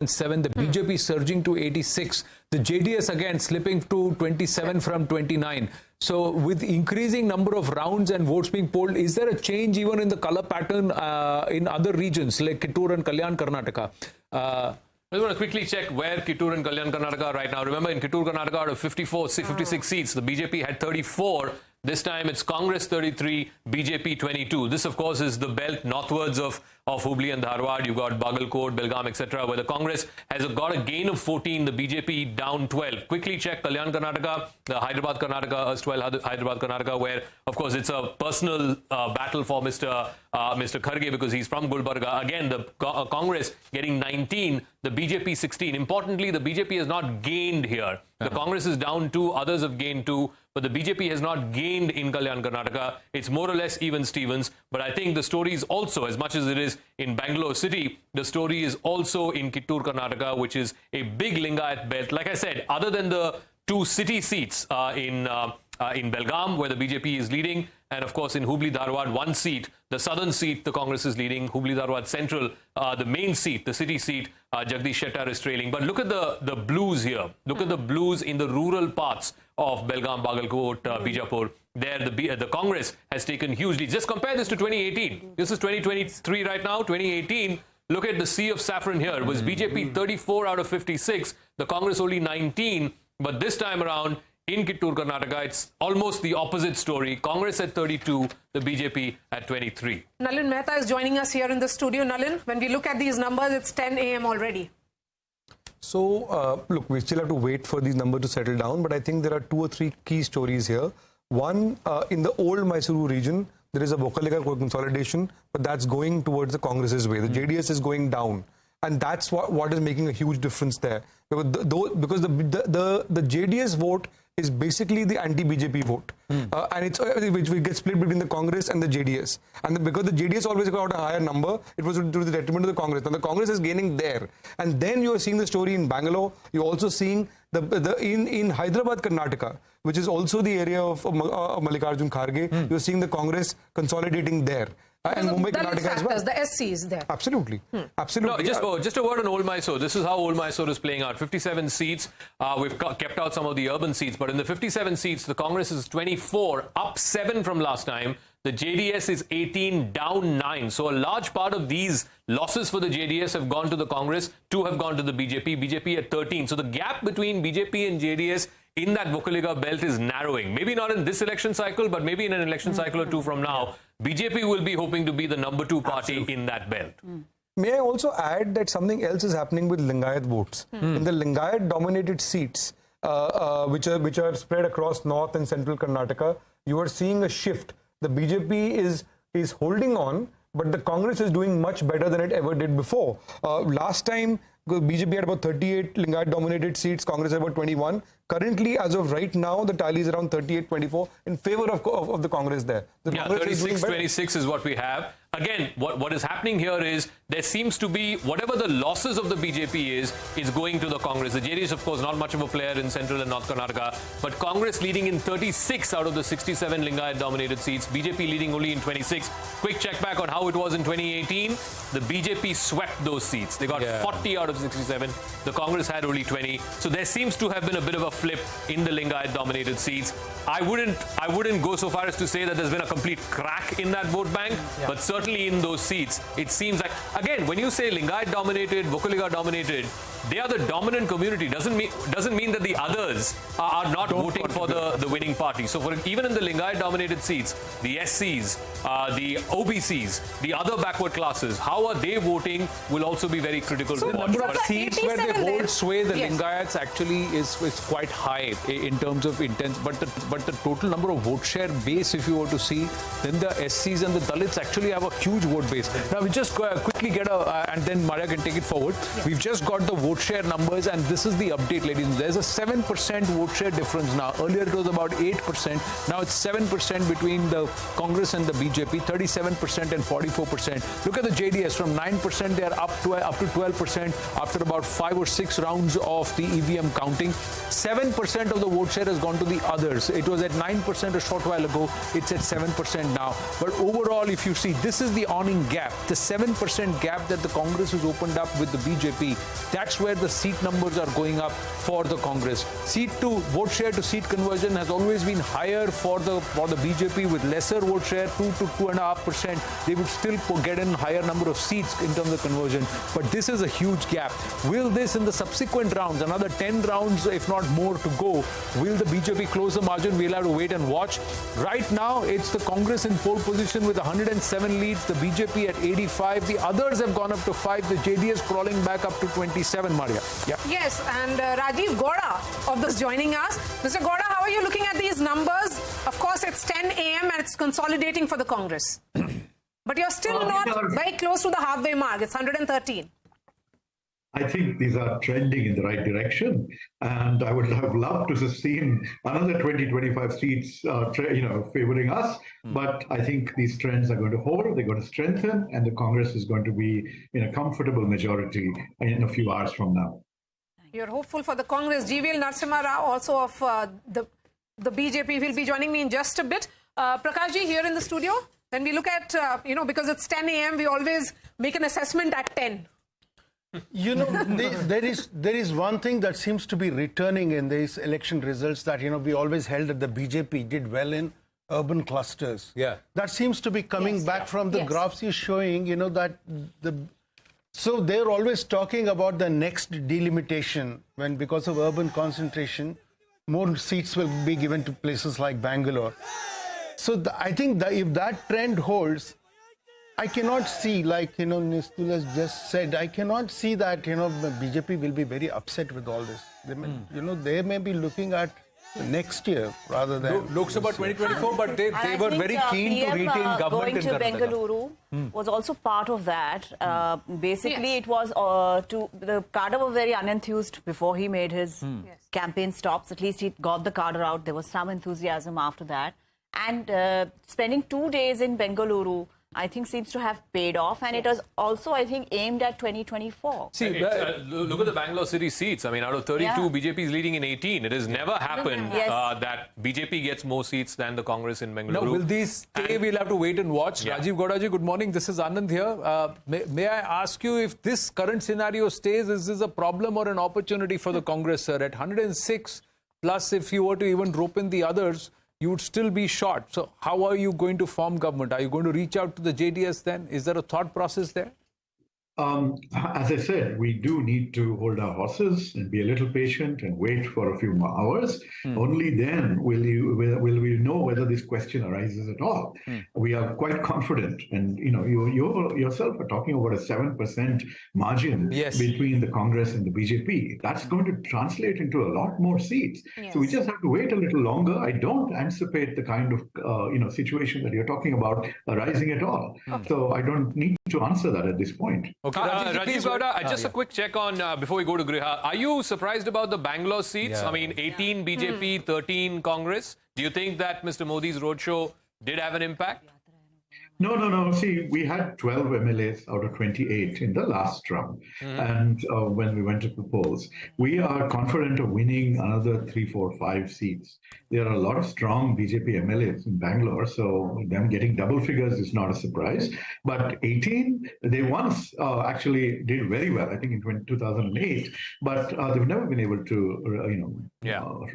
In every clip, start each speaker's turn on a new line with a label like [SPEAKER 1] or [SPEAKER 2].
[SPEAKER 1] 7, the BJP surging to 86, the JDS again slipping to 27 from 29. So with increasing number of rounds and votes being polled, is there a change even in the color pattern in other regions like Kittur and Kalyan, Karnataka?
[SPEAKER 2] I just want to quickly check where Kittur and Kalyan, Karnataka are right now. Remember, in Kittur, Karnataka, out of 56 seats, the BJP had 34. This time it's Congress 33, BJP 22. This, of course, is the belt northwards of Hubli and Dharwad. You've got Bagalkot, Belgaum, etc., where the Congress has got a gain of 14, the BJP down 12. Quickly check Kalyan, Karnataka, the Hyderabad, Karnataka, erstwhile Hyderabad, Karnataka, where, of course, it's a personal battle for Mr. Kharge because he's from Gulbarga. Again, the Congress getting 19, the BJP 16. Importantly, the BJP has not gained here. The Congress is down 2, others have gained 2, but the BJP has not gained in Kalyan, Karnataka. It's more or less even Stevens. But I think the story is also, as much as it is in Bangalore city, the story is also in Kittur, Karnataka, which is a big Lingayat belt. Like I said, other than the 2 city seats in Belgaum, where the BJP is leading, and of course in Hubli Dharwad, 1 seat, the southern seat, the Congress is leading. Hubli Dharwad Central, the main seat, the city seat, Jagdish Shettar is trailing. But look at the blues here. Look at the blues in the rural parts of Belgaum, Bagalkot, Bijapur. There, the Congress has taken hugely. Just compare this to 2018. This is 2023 right now. 2018. Look at the sea of saffron here. It was BJP 34 out of 56. The Congress only 19. But this time around, in Kittur, Karnataka, it's almost the opposite story. Congress at 32, the BJP at 23.
[SPEAKER 3] Nalin Mehta is joining us here in the studio. Nalin, when we look at these numbers, it's 10 a.m. already.
[SPEAKER 4] So, look, we still have to wait for these numbers to settle down, but I think there are 2 or 3 key stories here. One, in the old Mysuru region, there is a Vokaliga consolidation, but that's going towards the Congress's way. The JDS is going down. And that's what is making a huge difference there. Because the JDS vote is basically the anti-BJP vote. And it's which gets split between the Congress and the JDS. And because the JDS always got a higher number, it was to the detriment of the Congress. Now the Congress is gaining there. And then you are seeing the story in Bangalore. You're also seeing in Hyderabad, Karnataka, which is also the area of Mallikarjun Kharge, you're seeing the Congress consolidating there. And Mumbai, Karnataka as well.
[SPEAKER 3] The SC is there.
[SPEAKER 4] Absolutely. Absolutely.
[SPEAKER 2] No, just a word on Old Mysore. This is how Old Mysore is playing out. 57 seats. We've kept out some of the urban seats. But in the 57 seats, the Congress is 24, up 7 from last time. The JDS is 18, down 9. So a large part of these losses for the JDS have gone to the Congress. 2 have gone to the BJP. BJP at 13. So the gap between BJP and JDS in that Vokaliga belt is narrowing. Maybe not in this election cycle, but maybe in an election cycle or 2 from now. BJP will be hoping to be the number 2 party in that belt.
[SPEAKER 4] May I also add that something else is happening with Lingayat votes. In the Lingayat-dominated seats, which are spread across north and central Karnataka, you are seeing a shift. The BJP is holding on, but the Congress is doing much better than it ever did before. Last time, BJP had about 38 Lingayat-dominated seats, Congress had about 21. Currently, as of right now, the tally is around 38-24 in favor of the Congress there. The Congress
[SPEAKER 2] 36-26 is what we have. Again, what is happening here is there seems to be whatever the losses of the BJP is going to the Congress. The JDS, of course, not much of a player in central and north Karnataka, but Congress leading in 36 out of the 67 Lingayat-dominated seats. BJP leading only in 26. Quick check back on how it was in 2018. The BJP swept those seats. They got 40 out of 67. The Congress had only 20. So there seems to have been a bit of a flip in the Lingayat-dominated seats. I wouldn't go so far as to say that there's been a complete crack in that vote bank, but certainly in those seats, it seems like, again, when you say Lingayat-dominated, Vokaliga dominated, they are the dominant community. Doesn't mean that the others are not voting for the winning party. So even in the Lingayat-dominated seats, the SCs, the OBCs, the other backward classes, how are they voting will also be very critical to watch.
[SPEAKER 1] The number of seats where they hold sway, the Lingayats actually is quite high in terms of intent. But the total number of vote share base, if you were to see, then the SCs and the Dalits actually have a huge vote base. Now we just quickly get and then Maria can take it forward. We've just got the vote vote share numbers, and this is the update, ladies and gentlemen. There's a 7% vote share difference now. Earlier it was about 8%. Now it's 7% between the Congress and the BJP, 37% and 44%. Look at the JDS. From 9%, they are up to 12% after about 5 or 6 rounds of the EVM counting. 7% of the vote share has gone to the others. It was at 9% a short while ago. It's at 7% now. But overall, if you see, this is the awning gap. The 7% gap that the Congress has opened up with the BJP, that's where the seat numbers are going up for the Congress. Vote share to seat conversion has always been higher for the BJP, with lesser vote share, 2 to 2.5%. They would still get in higher number of seats in terms of conversion. But this is a huge gap. Will this, in the subsequent rounds, another 10 rounds, if not more to go, will the BJP close the margin? We'll have to wait and watch. Right now, it's the Congress in pole position with 107 leads, the BJP at 85. The others have gone up to 5. The JDS crawling back up to 27, Maria. Yeah.
[SPEAKER 3] Yes, and Rajiv Gowda of this joining us. Mr. Gowda, how are you looking at these numbers? Of course, it's 10 a.m. and it's consolidating for the Congress. But you're still not very close to the halfway mark. It's 113.
[SPEAKER 5] I think these are trending in the right direction, and I would have loved to have seen another 20-25 seats, favoring us. But I think these trends are going to hold, they're going to strengthen, and the Congress is going to be in a comfortable majority in a few hours from now.
[SPEAKER 3] You're hopeful for the Congress. GVL Narasimha Rao, also of the BJP, will be joining me in just a bit. Prakashji, here in the studio, when we look at, because it's 10 a.m., we always make an assessment at 10.
[SPEAKER 6] There is one thing that seems to be returning in these election results that, we always held that the BJP did well in urban clusters.
[SPEAKER 1] Yeah.
[SPEAKER 6] That seems to be coming back from the graphs you're showing, so they're always talking about the next delimitation when, because of urban concentration, more seats will be given to places like Bangalore. So I think that if that trend holds, I cannot see, like, Nistul has just said, I cannot see that, BJP will be very upset with all this. They may, they may be looking at next year rather than...
[SPEAKER 1] Lok Sabha 2024, but they were very keen to retain government
[SPEAKER 7] going
[SPEAKER 1] in
[SPEAKER 7] to
[SPEAKER 1] Karnataka.
[SPEAKER 7] Bengaluru was also part of that. Basically, it was the cadre were very unenthused before he made his campaign stops. At least he got the cadre out. There was some enthusiasm after that. And spending 2 days in Bengaluru, I think, seems to have paid off, and it was also, I think, aimed at 2024.
[SPEAKER 2] See, look at the Bangalore city seats. I mean, out of 32, BJP is leading in 18. It has never happened that BJP gets more seats than the Congress in Bengaluru.
[SPEAKER 1] Now, will these stay? We'll have to wait and watch. Rajiv Gowda ji, good morning. This is Anand here. May I ask you, if this current scenario stays, is this a problem or an opportunity for the Congress, sir? At 106, plus if you were to even rope in the others, you would still be short. So how are you going to form government? Are you going to reach out to the JDS then? Is there a thought process there?
[SPEAKER 5] As I said, we do need to hold our horses and be a little patient and wait for a few more hours. Only then will we know whether this question arises at all. We are quite confident, and you yourself are talking about a 7% margin between the Congress and the BJP. That's going to translate into a lot more seats. So we just have to wait a little longer. I don't anticipate the kind of situation that you're talking about arising at all. So I don't need to answer that at this point.
[SPEAKER 1] Okay,
[SPEAKER 2] Rajiv Gowda, just a quick check on, before we go to Griha. Are you surprised about the Bangalore seats? I mean, 18 BJP, 13 Congress. Do you think that Mr. Modi's roadshow did have an impact?
[SPEAKER 5] No. See, we had 12 MLAs out of 28 in the last round. And when we went to polls, we are confident of winning another 3, 4, 5 seats. There are a lot of strong BJP MLAs in Bangalore, so them getting double figures is not a surprise. But 18, they once actually did very well, I think in 2008, but they've never been able to,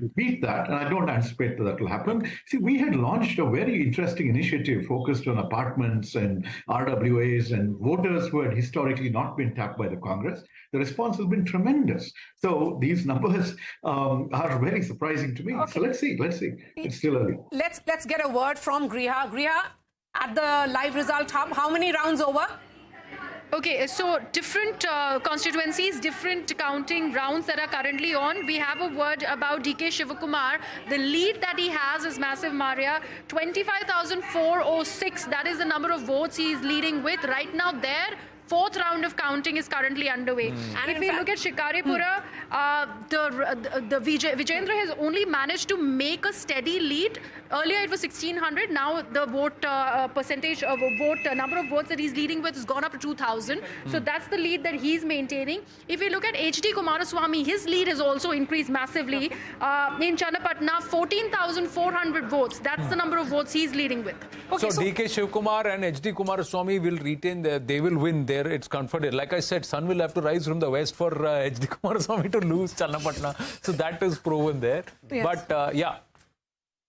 [SPEAKER 5] repeat that. And I don't anticipate that will happen. See, we had launched a very interesting initiative focused on apartments and RWAs and voters who had historically not been tapped by the Congress. The response has been tremendous. So these numbers are very surprising to me. Okay. So let's see. It's still early.
[SPEAKER 3] Let's get a word from Griha. Griha, at the live result hub, how many rounds over?
[SPEAKER 8] Okay, so different constituencies, different counting rounds that are currently on. We have a word about DK Shivakumar. The lead that he has is massive, Maria. 25,406, that is the number of votes he is leading with. Right now there, fourth round of counting is currently underway. And if we look at Shikaripura, the Vijendra has only managed to make a steady lead. Earlier it was 1600. Now the vote percentage of number of votes that he's leading with has gone up to 2000. So that's the lead that he's maintaining. If we look at HD Kumaraswamy, his lead has also increased massively. In Channapatna, 14,400 votes. That's the number of votes he's leading with.
[SPEAKER 1] Okay, so DK Shivakumar and HD Kumaraswamy will retain they will win there. It's confident. Like I said, sun will have to rise from the west for HD Kumaraswamy to lose Channapatna. So that is proven there.
[SPEAKER 3] Yes.
[SPEAKER 1] But yeah.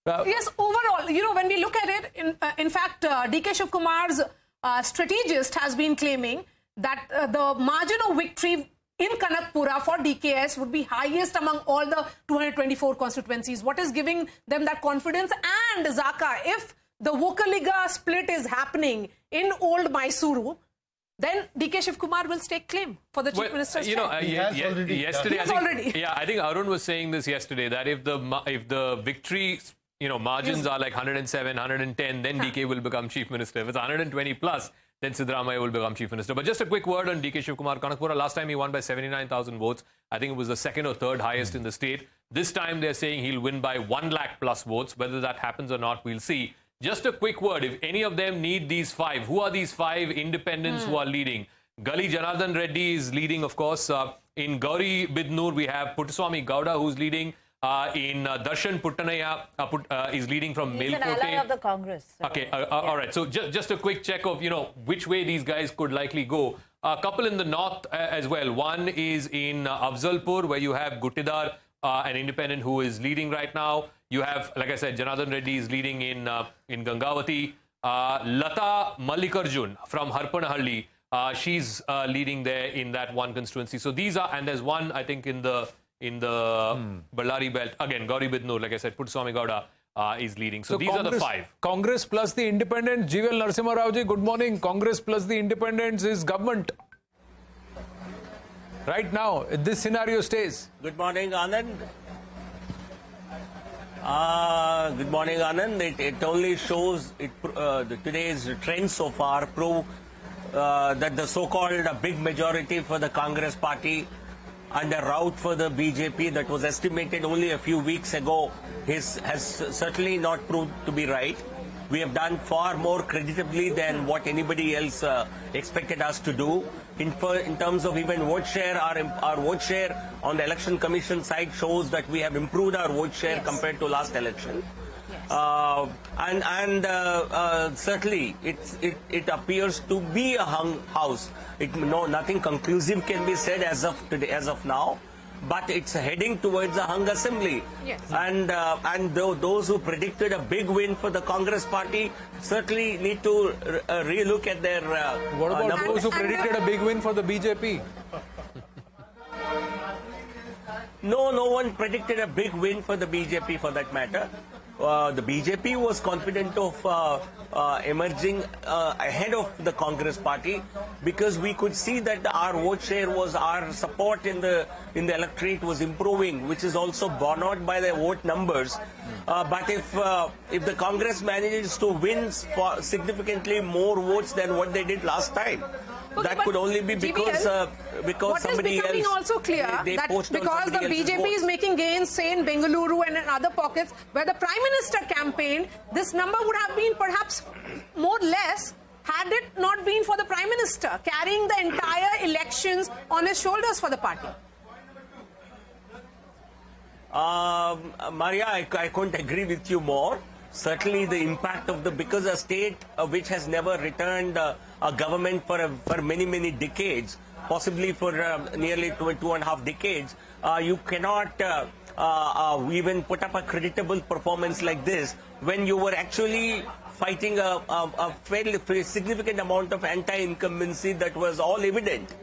[SPEAKER 3] Yes, overall, when we look at it, in fact, DK Shivkumar's strategist has been claiming that the margin of victory in Kanakpura for DKS would be highest among all the 224 constituencies. What is giving them that confidence? And Zaka, if the Vokaliga split is happening in Old Mysuru, then DK Shivkumar will stake claim for the Chief Minister's chair.
[SPEAKER 2] Yesterday,
[SPEAKER 3] I
[SPEAKER 2] think Arun was saying this yesterday, that if the victory margins are like 107, 110, then DK will become Chief Minister. If it's 120 plus, then Siddaramaiah will become Chief Minister. But just a quick word on DK Shivakumar. Kanakpura, last time he won by 79,000 votes. I think it was the second or third highest in the state. This time they're saying he'll win by 1 lakh plus votes. Whether that happens or not, we'll see. Just a quick word. If any of them need these 5, who are these 5 independents who are leading? Gali Janardhan Reddy is leading, of course. In Gauri Bidnoor, we have Puttaswamy Gowda, who's leading. In Darshan Puttanaya is leading from Melkote.
[SPEAKER 7] He's an ally of the Congress. So.
[SPEAKER 2] Okay, all right. So just a quick check of, which way these guys could likely go. A couple in the north as well. One is in Afzalpur, where you have Guttidar, an independent who is leading right now. You have, like I said, Janardhan Reddy is leading in Gangavati. Lata Mallikarjun from Harpanahalli, she's leading there in that one constituency. So these are, and there's one, I think, in the Ballari belt. Again, Gauri Bidnoor, like I said, Puttaswamy Gowda is leading. So these
[SPEAKER 1] Congress,
[SPEAKER 2] are the 5.
[SPEAKER 1] Congress plus the independents. GVL Narasimha Rao ji, good morning. Congress plus the independents is government. Right now, this scenario stays.
[SPEAKER 9] Good morning, Anand. Good morning, Anand. It only shows, today's trend so far prove that the so-called big majority for the Congress party and the rout for the BJP that was estimated only a few weeks ago has certainly not proved to be right. We have done far more creditably than what anybody else expected us to do. In terms of even vote share, our vote share on the Election Commission side shows that we have improved our vote share compared to last election. Certainly it appears to be a hung house. Nothing conclusive can be said as of today, as of now, but it's heading towards a hung assembly.
[SPEAKER 3] Yes.
[SPEAKER 9] And those who predicted a big win for the Congress party certainly need to relook at their
[SPEAKER 1] what about those who predicted a big win for the BJP?
[SPEAKER 9] No one predicted a big win for the BJP for that matter. The BJP was confident of emerging ahead of the Congress party because we could see that our vote share our support in the electorate was improving, which is also borne out by the vote numbers. But if the Congress manages to win significantly more votes than what they did last time, that could only be because somebody else.
[SPEAKER 3] What is becoming also clear that because the BJP is making gains, say in Bengaluru and in other pockets where the Prime Minister campaigned, this number would have been perhaps more or less had it not been for the Prime Minister carrying the entire elections on his shoulders for the party.
[SPEAKER 9] Maria, I couldn't agree with you more. Certainly the impact of because a state which has never returned a government for many decades, possibly for nearly 2.5 decades, you cannot even put up a creditable performance like this when you were actually fighting a fairly significant amount of anti-incumbency that was all evident.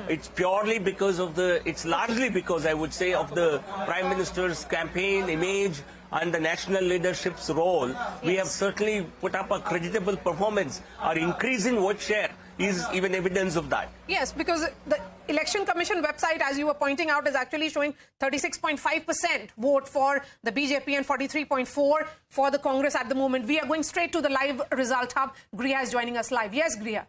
[SPEAKER 9] It's purely because of it's largely because I would say of the Prime Minister's campaign image and the national leadership's role. We have certainly put up a creditable performance. Our increase in vote share is even evidence of that.
[SPEAKER 3] Yes, because the Election Commission website, as you were pointing out, is actually showing 36.5% vote for the BJP and 43.4% for the Congress at the moment. We are going straight to the live result hub. Griha is joining us live. Yes, Griha.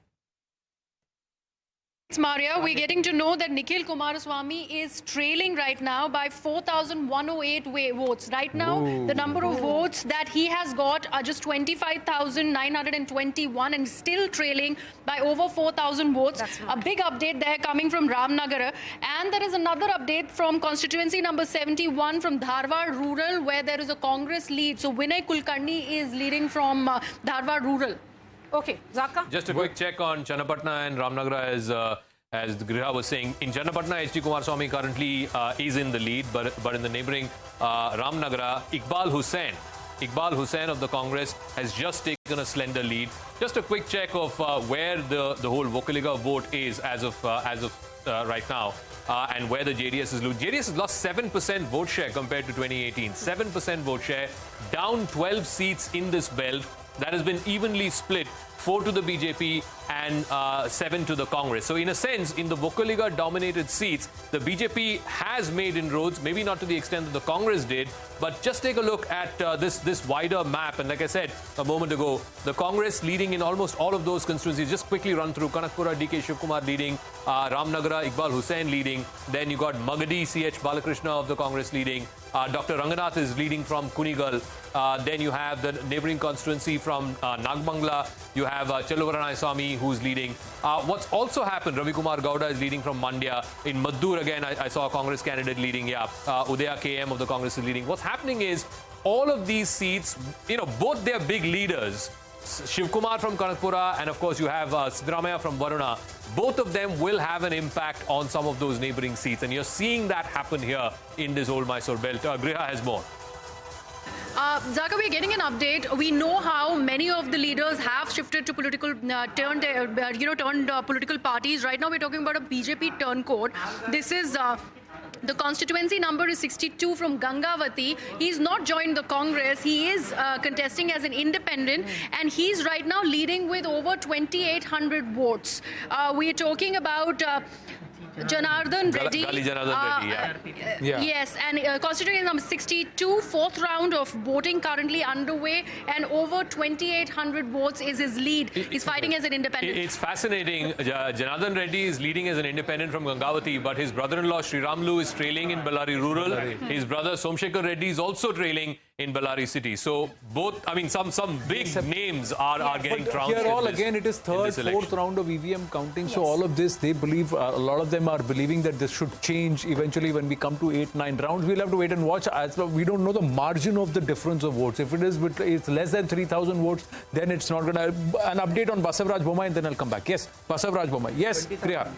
[SPEAKER 8] Maria, we're getting to know that Nikhil Kumaraswamy is trailing right now by 4,108 votes. Right now, the number of votes that he has got are just 25,921 and still trailing by over 4,000 votes. A big update there coming from Ramnagara. And there is another update from constituency number 71 from Dharwad Rural, where there is a Congress lead. So Vinay Kulkarni is leading from Dharwad Rural.
[SPEAKER 3] Okay, Zaka?
[SPEAKER 2] Just a quick check on Channapatna and Ramnagara as Griha was saying. In Channapatna, H.D. Kumaraswamy currently is in the lead, but in the neighbouring Ramnagara, Iqbal Hussain of the Congress has just taken a slender lead. Just a quick check of where the whole Vocaliga vote is as of right now. And where the JDS is losing. JDS has lost 7% vote share compared to 2018. 7% vote share, down 12 seats in this belt. That has been evenly split, 4 to the BJP and 7 to the Congress. So in a sense, in the Vocaliga dominated seats, the BJP has made inroads, maybe not to the extent that the Congress did, but just take a look at this wider map. And like I said a moment ago, the Congress leading in almost all of those constituencies. Just quickly run through: Kanakpura, DK Shivakumar leading, Ramnagara, Iqbal Hussain leading. Then you got Magadi, CH Balakrishna of the Congress leading. Dr. Ranganath is leading from Kunigal. Then you have the neighbouring constituency from Nagbangla. You have Chelluvaranayaswamy, who's leading. What's also happened, Ravi Kumar Gowda is leading from Mandya. In Maddur, again, I saw a Congress candidate leading. Yeah, Udaya KM of the Congress is leading. What's happening is all of these seats, both their big leaders, Shivakumar from Kanakpura and of course you have Siddaramaiah from Varuna, both of them will have an impact on some of those neighbouring seats. And you're seeing that happen here in this old Mysore belt. Griha has more.
[SPEAKER 8] Zaka, we're getting an update. We know how many of the leaders have shifted to political, turned political parties. Right now, we're talking about a BJP turncoat. This is the constituency number is 62 from Gangavati. He's not joined the Congress. He is contesting as an independent, and he's right now leading with over 2,800 votes. We're talking about Janardhan Reddy. Yes, and constituency number 62, fourth round of voting currently underway, and over 2,800 votes is his lead. He's fighting as an independent.
[SPEAKER 2] It's fascinating. Janardhan Reddy is leading as an independent from Gangavati, but his brother-in-law Sri Ramlu is trailing in Bellary Rural. His brother Somshekar Reddy is also trailing in Bellary City. So both, some big names are getting trounced.
[SPEAKER 1] Here all again, it is third, fourth round of EVM counting. Yes. So all of this, they believe, a lot of them are believing that this should change eventually when we come to 8-9 rounds. We'll have to wait and watch. As we don't know the margin of the difference of votes. If it's less than 3,000 votes, then it's not going to. An update on Basavaraj Bommai, and then I'll come back. Yes, Basavaraj Bommai. Yes, Priya.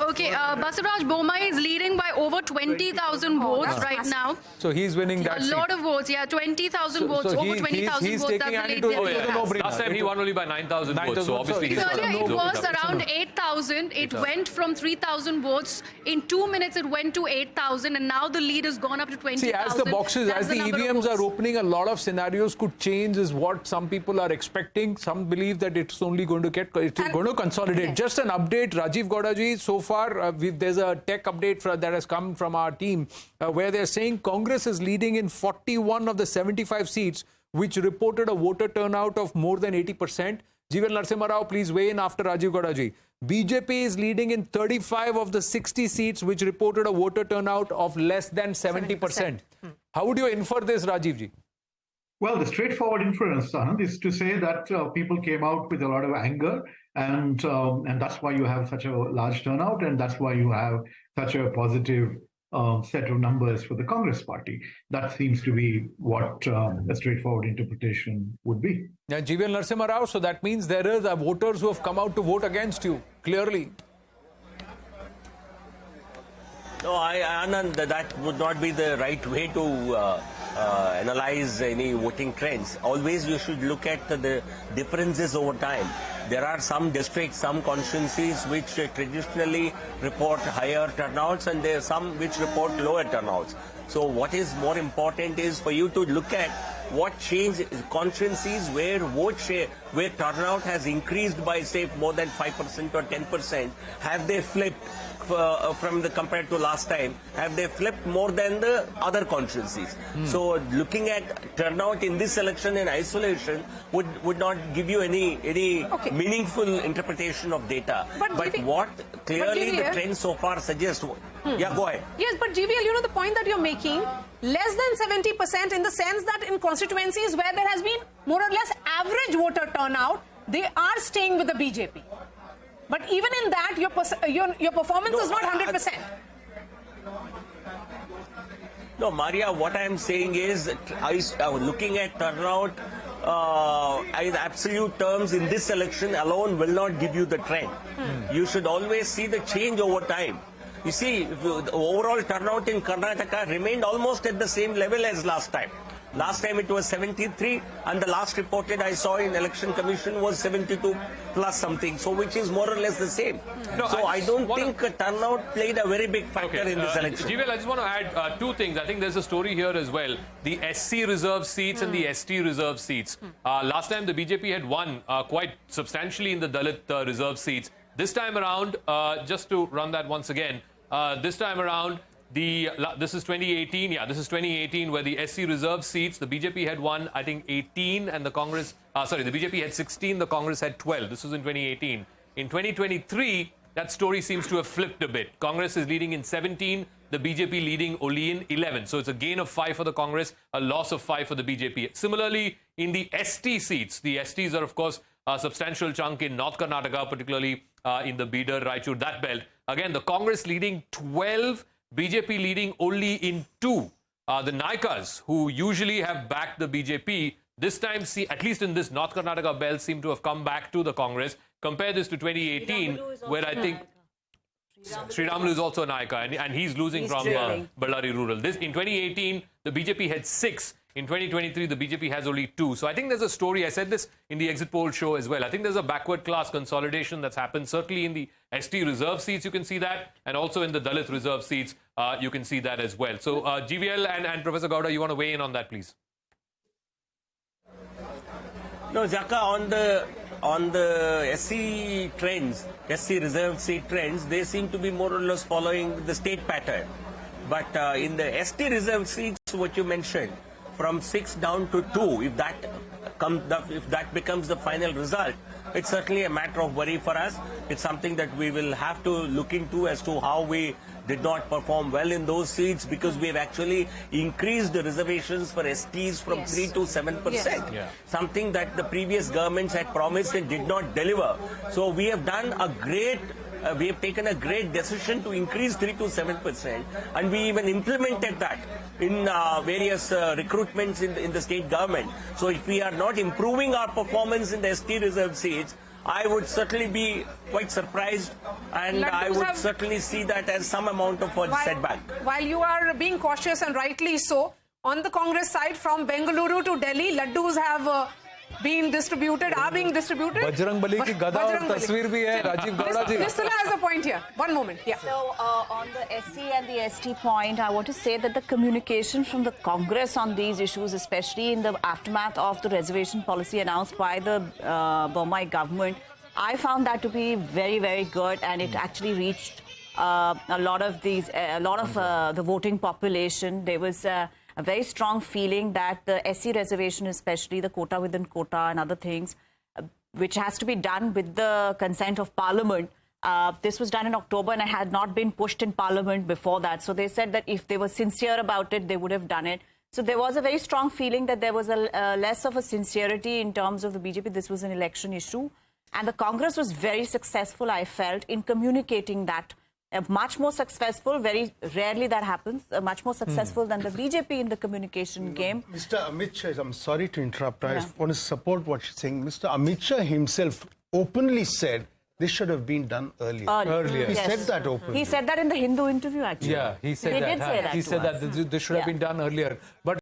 [SPEAKER 8] Okay, Basavaraj Bommai is leading by over 20,000 votes right now.
[SPEAKER 1] So he's winning that
[SPEAKER 8] seat. A lot of votes, yeah, 20,000 votes, over 20,000 votes. That's the lead.
[SPEAKER 2] Last time he won only by 9,000 votes, so obviously
[SPEAKER 8] earlier it was around 8,000. It went from 3,000 votes. In 2 minutes, it went to 8,000, and now the lead has gone up to 20,000.
[SPEAKER 1] See, as the boxes, as the EVMs are opening, a lot of scenarios could change, is what some people are expecting. Some believe that it's only going to consolidate. Yes. Just an update, Rajiv Gowdaji, so far, there's a tech update that has come from our team where they're saying Congress is leading in 41 of the 75 seats, which reported a voter turnout of more than 80%. Jeeval Narasimha Rao, please weigh in after Rajiv Gowdaji. BJP is leading in 35 of the 60 seats, which reported a voter turnout of less than 70%. How would you infer this, Rajiv ji?
[SPEAKER 5] Well, the straightforward inference, Anand, is to say that people came out with a lot of anger, and that's why you have such a large turnout, and that's why you have such a positive set of numbers for the Congress party. That seems to be what a straightforward interpretation would be.
[SPEAKER 1] Yeah, Jeeval Narasimha Rao, so that means there are voters who have come out to vote against you, clearly.
[SPEAKER 9] No, Anand, that would not be the right way to analyze any voting trends. Always you should look at the differences over time. There are some districts, some constituencies which traditionally report higher turnouts, and there are some which report lower turnouts. So what is more important is for you to look at what change constituencies where vote share, where turnout has increased by say more than 5% or 10%, have they flipped? from the compared to last time? Have they flipped more than the other constituencies? So looking at turnout in this election in isolation would not give you any meaningful interpretation of data.
[SPEAKER 3] But
[SPEAKER 9] what clearly the
[SPEAKER 3] GVL
[SPEAKER 9] trend so far suggests. Yeah, go ahead.
[SPEAKER 3] Yes, but GVL, the point that you're making, less than 70% in the sense that in constituencies where there has been more or less average voter turnout, they are staying with the BJP. But even in that, your performance is not 100%.
[SPEAKER 9] No, Maria, what I am saying is, looking at turnout in absolute terms in this election alone will not give you the trend. You should always see the change over time. You see, the overall turnout in Karnataka remained almost at the same level as last time. Last time it was 73, and the last reported I saw in Election Commission was 72 plus something, so which is more or less the same.
[SPEAKER 2] No,
[SPEAKER 9] so I don't think turnout played a very big factor in this election.
[SPEAKER 2] GVL, I just want to add two things. I think there's a story here as well. The SC reserve seats and the ST reserve seats. Last time the BJP had won quite substantially in the Dalit reserve seats. This time around, just to run that once again, this time around, this is 2018. Yeah, this is 2018 where the SC reserve seats, the BJP had won, I think, 18 and the Congress, the BJP had 16, the Congress had 12. This was in 2018. In 2023, that story seems to have flipped a bit. Congress is leading in 17, the BJP leading only in 11. So it's a gain of 5 for the Congress, a loss of 5 for the BJP. Similarly, in the ST seats, the STs are, of course, a substantial chunk in North Karnataka, particularly in the Bidar, Raichur, that belt. Again, the Congress leading 12, BJP leading only in 2. The Naikas, who usually have backed the BJP, this time, at least in this North Karnataka belt, seem to have come back to the Congress. Compare this to 2018, where I think Sriramulu is also a Naika, and he's losing from Ballari Rural. In 2018, the BJP had 6. In 2023, the BJP has only 2. So I think there's a story. I said this in the exit poll show as well. I think there's a backward class consolidation that's happened. Certainly in the ST reserve seats, you can see that. And also in the Dalit reserve seats, you can see that as well. So GVL and Professor Gowda, you want to weigh in on that, please?
[SPEAKER 9] No, Jaka, on the SC trends, SC reserve seat trends, they seem to be more or less following the state pattern. But in the ST reserve seats, what you mentioned, from 6 down to 2, if that becomes the final result, it's certainly a matter of worry for us. It's something that we will have to look into as to how we did not perform well in those seats, because we have actually increased the reservations for STs from 3 to 7%.
[SPEAKER 2] Yeah.
[SPEAKER 9] Something that the previous governments had promised and did not deliver. So we have done a great we have taken a great decision to increase 3 to 7%, and we even implemented that in various recruitments in the state government. So if we are not improving our performance in the ST reserve seats, I would certainly be quite surprised, and I would certainly see that as some amount of a setback.
[SPEAKER 3] While you are being cautious, and rightly so, on the Congress side, from Bengaluru to Delhi, laddus have being distributed, are being distributed.
[SPEAKER 1] Bajrang Bali ki gada aur tasveer bhi hai, Rajiv Gowda ji.
[SPEAKER 3] This has a point here. One moment. Yeah.
[SPEAKER 7] So on the SC and the ST point, I want to say that the communication from the Congress on these issues, especially in the aftermath of the reservation policy announced by the Bommai government, I found that to be very, very good, and it actually reached a lot of the voting population. There was a very strong feeling that the SC reservation, especially the quota within quota and other things, which has to be done with the consent of Parliament. This was done in October and it had not been pushed in Parliament before that. So they said that if they were sincere about it, they would have done it. So there was a very strong feeling that there was a less of a sincerity in terms of the BJP. This was an election issue. And the Congress was very successful, I felt, in communicating that. Much more successful, very rarely that happens, much more successful than the BJP in the communication game.
[SPEAKER 6] Mr. Amit Shah, I'm sorry to interrupt. I want to support what she's saying. Mr. Amit Shah himself openly said this should have been done earlier. He said that openly.
[SPEAKER 7] He said that in the Hindu interview, actually.
[SPEAKER 1] Yeah, he said that.
[SPEAKER 7] He did say that.
[SPEAKER 1] He said that this should have been done earlier. But